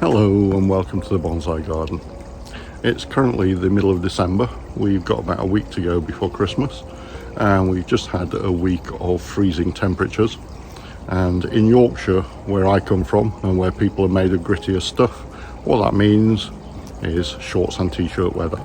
Hello and welcome to the bonsai garden. It's currently the middle of December. We've got about a week to go before Christmas, and we've just had a week of freezing temperatures. And in Yorkshire, where I come from and where people are made of grittier stuff, what that means is shorts and t-shirt weather.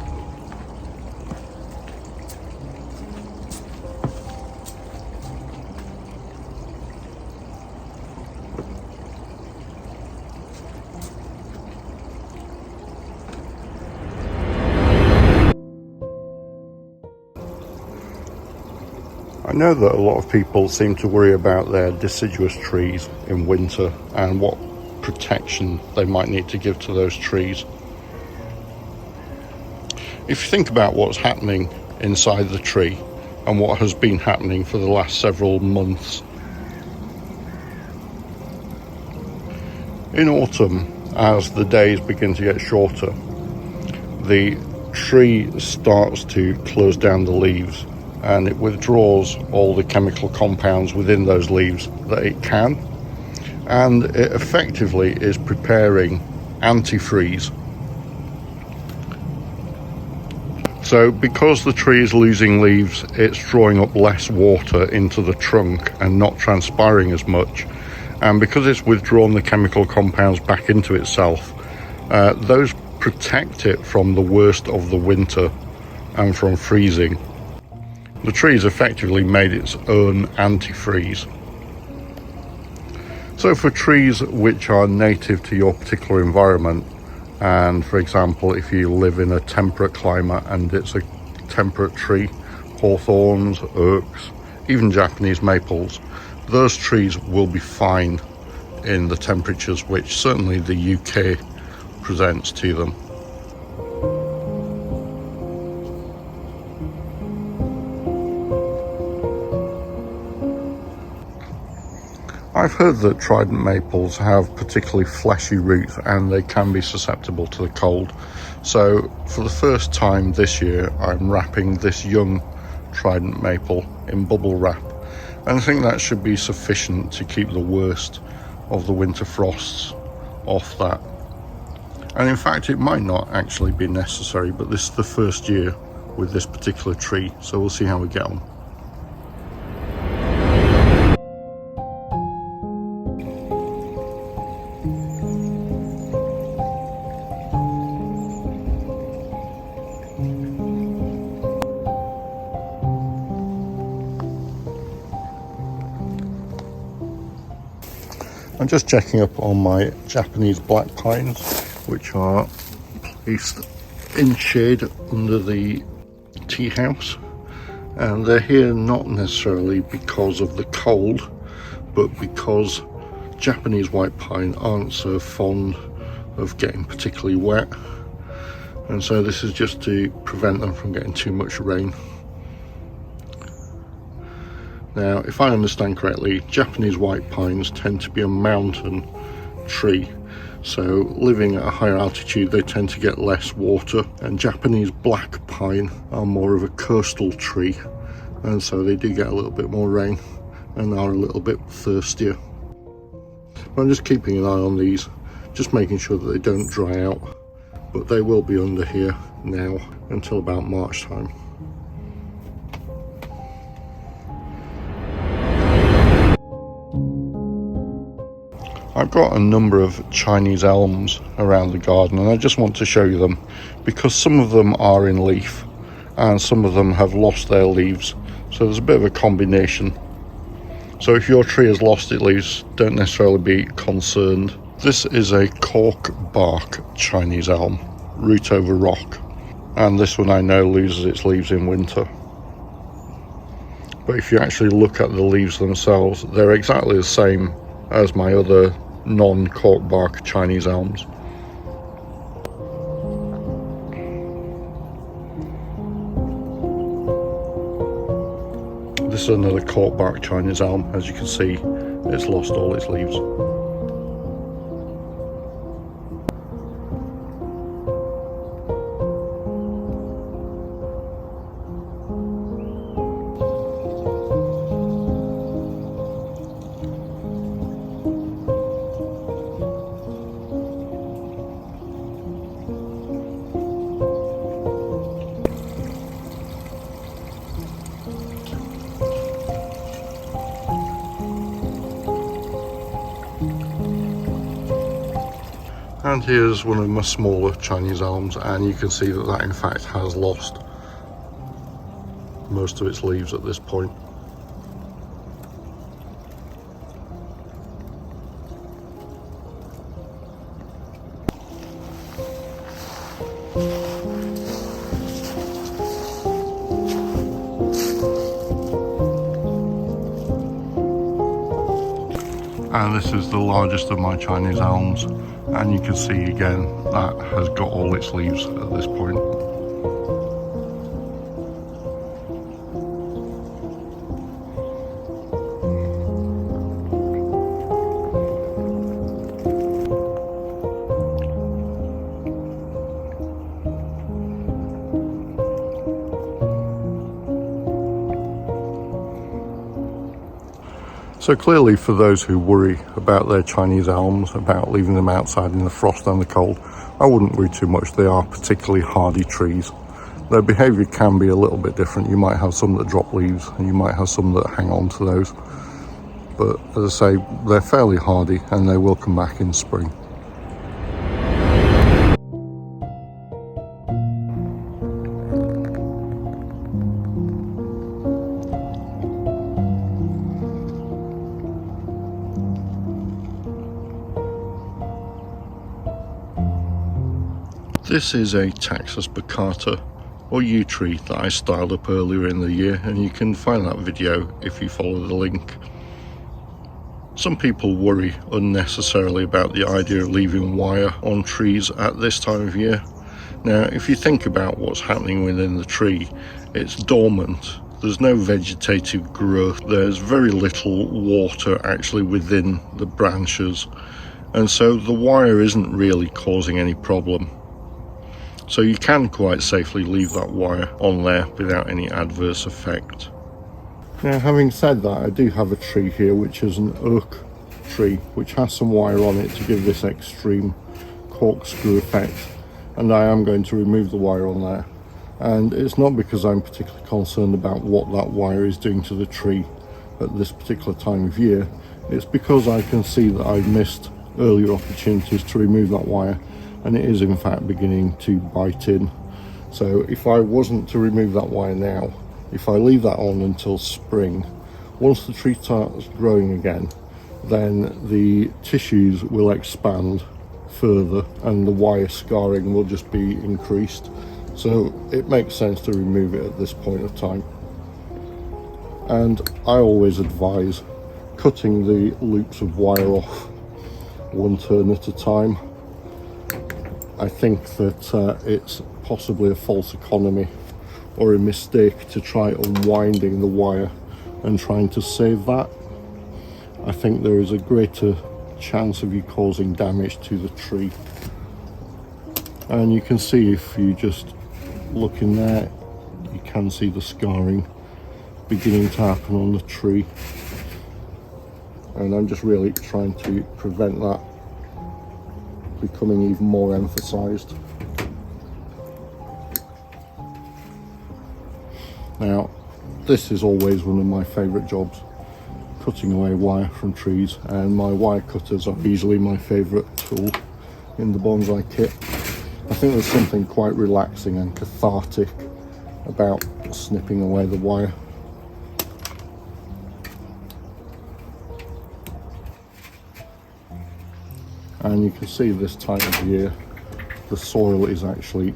I know that a lot of people seem to worry about their deciduous trees in winter and what protection they might need to give to those trees. If you think about what's happening inside the tree and what has been happening for the last several months. In autumn, as the days begin to get shorter, the tree starts to close down the leaves, and it withdraws all the chemical compounds within those leaves that it can, and it effectively is preparing antifreeze. So because the tree is losing leaves, it's drawing up less water into the trunk and not transpiring as much, and because it's withdrawn the chemical compounds back into itself, those protect it from the worst of the winter and from freezing. The tree's effectively made its own antifreeze. So for trees which are native to your particular environment, and for example if you live in a temperate climate and it's a temperate tree, hawthorns, oaks, even Japanese maples, those trees will be fine in the temperatures which certainly the UK presents to them. I've heard that trident maples have particularly fleshy roots and they can be susceptible to the cold. So for the first time this year, I'm wrapping this young trident maple in bubble wrap. And I think that should be sufficient to keep the worst of the winter frosts off that. And in fact, it might not actually be necessary, but this is the first year with this particular tree, so we'll see how we get on. I'm just checking up on my Japanese black pines, which are placed in shade under the tea house, and they're here not necessarily because of the cold, but because Japanese white pine aren't so fond of getting particularly wet, and so this is just to prevent them from getting too much rain. Now, if I understand correctly, Japanese white pines tend to be a mountain tree, so living at a higher altitude they tend to get less water, and Japanese black pine are more of a coastal tree, and so they do get a little bit more rain and are a little bit thirstier. But I'm just keeping an eye on these, just making sure that they don't dry out, but they will be under here now until about March time. I've got a number of Chinese elms around the garden, and I just want to show you them because some of them are in leaf and some of them have lost their leaves, so there's a bit of a combination. So if your tree has lost its leaves, don't necessarily be concerned. This is a cork bark Chinese elm, root over rock, and this one I know loses its leaves in winter. But if you actually look at the leaves themselves, they're exactly the same as my other non-cork bark Chinese elms. This is another cork bark Chinese elm. As you can see, it's lost all its leaves. And here's one of my smaller Chinese elms, and you can see that that in fact has lost most of its leaves at this point. And this is the largest of my Chinese elms, and you can see again that has got all its leaves at this point. So clearly, for those who worry about their Chinese elms, about leaving them outside in the frost and the cold, I wouldn't worry too much. They are particularly hardy trees. Their behaviour can be a little bit different. You might have some that drop leaves, and you might have some that hang on to those. But as I say, they're fairly hardy, and they will come back in spring. This is a Taxus baccata, or yew tree, that I styled up earlier in the year, and you can find that video if you follow the link. Some people worry unnecessarily about the idea of leaving wire on trees at this time of year. Now, if you think about what's happening within the tree, it's dormant. There's no vegetative growth. There's very little water actually within the branches, and so the wire isn't really causing any problem. So you can quite safely leave that wire on there without any adverse effect. Now, having said that, I do have a tree here which is an oak tree, which has some wire on it to give this extreme corkscrew effect, and I am going to remove the wire on there. And it's not because I'm particularly concerned about what that wire is doing to the tree at this particular time of year. It's because I can see that I've missed earlier opportunities to remove that wire, and it is in fact beginning to bite in. So if I wasn't to remove that wire now, if I leave that on until spring, once the tree starts growing again, then the tissues will expand further and the wire scarring will just be increased. So it makes sense to remove it at this point of time. And I always advise cutting the loops of wire off one turn at a time. I think that it's possibly a false economy or a mistake to try unwinding the wire and trying to save that. I think there is a greater chance of you causing damage to the tree. And you can see, if you just look in there, you can see the scarring beginning to happen on the tree. And I'm just really trying to prevent that becoming even more emphasized. Now, this is always one of my favorite jobs, cutting away wire from trees, and my wire cutters are easily my favorite tool in the bonsai kit. I think there's something quite relaxing and cathartic about snipping away the wire. And you can see this time of year the soil is actually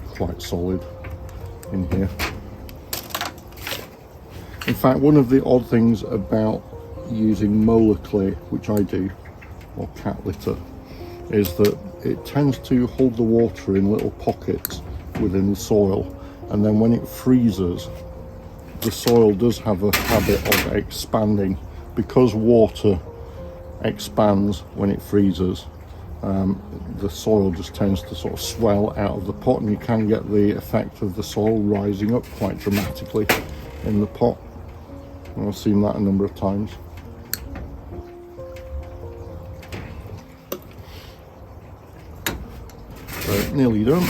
quite solid in here. In fact, one of the odd things about using molar clay, which I do, or cat litter, is that it tends to hold the water in little pockets within the soil, and then when it freezes, the soil does have a habit of expanding. Because water expands when it freezes, the soil just tends to sort of swell out of the pot, and you can get the effect of the soil rising up quite dramatically in the pot. And I've seen that a number of times. So nearly done.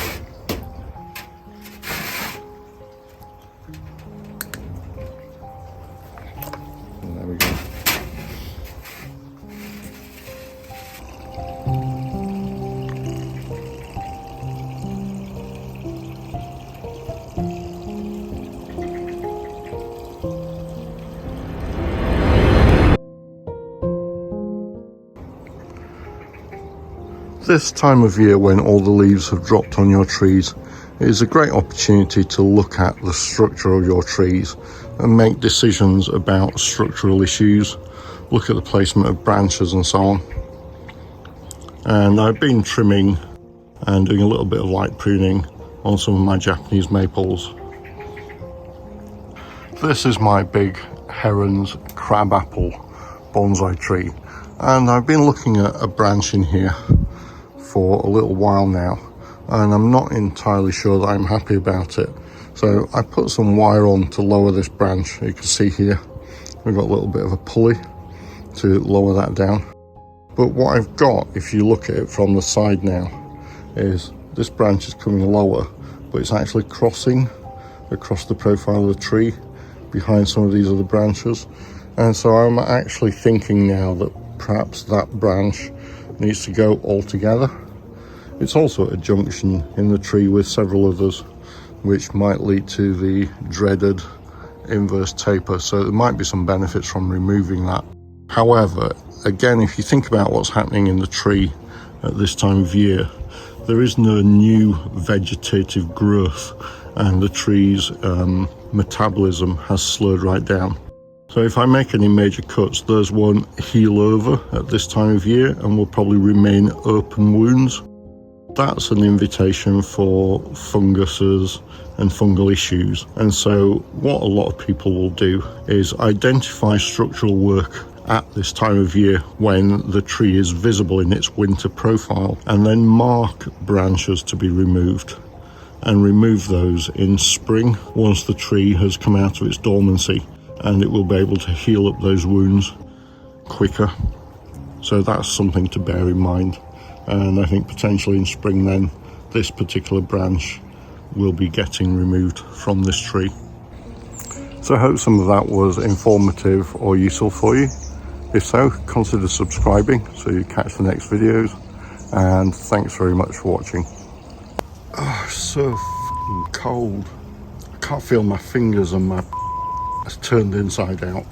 And there we go. This time of year when all the leaves have dropped on your trees, it is a great opportunity to look at the structure of your trees and make decisions about structural issues, look at the placement of branches and so on. And I've been trimming and doing a little bit of light pruning on some of my Japanese maples. This is my big Heron's crabapple bonsai tree, and I've been looking at a branch in here for a little while now, and I'm not entirely sure that I'm happy about it. So I put some wire on to lower this branch. You can see here we've got a little bit of a pulley to lower that down. But what I've got, if you look at it from the side now, is this branch is coming lower, but it's actually crossing across the profile of the tree behind some of these other branches. And so I'm actually thinking now that perhaps that branch needs to go all together. It's also at a junction in the tree with several others, which might lead to the dreaded inverse taper, so there might be some benefits from removing that. However, again, if you think about what's happening in the tree at this time of year, there is no new vegetative growth, and the tree's metabolism has slowed right down. So if I make any major cuts, those won't heal over at this time of year and will probably remain open wounds. That's an invitation for funguses and fungal issues. And so what a lot of people will do is identify structural work at this time of year when the tree is visible in its winter profile, and then mark branches to be removed, and remove those in spring once the tree has come out of its dormancy, and it will be able to heal up those wounds quicker. So that's something to bear in mind. And I think potentially in spring then, this particular branch will be getting removed from this tree. So I hope some of that was informative or useful for you. If so, consider subscribing so you catch the next videos. And thanks very much for watching. Oh, so f***ing cold. I can't feel my fingers and my... It's turned inside out.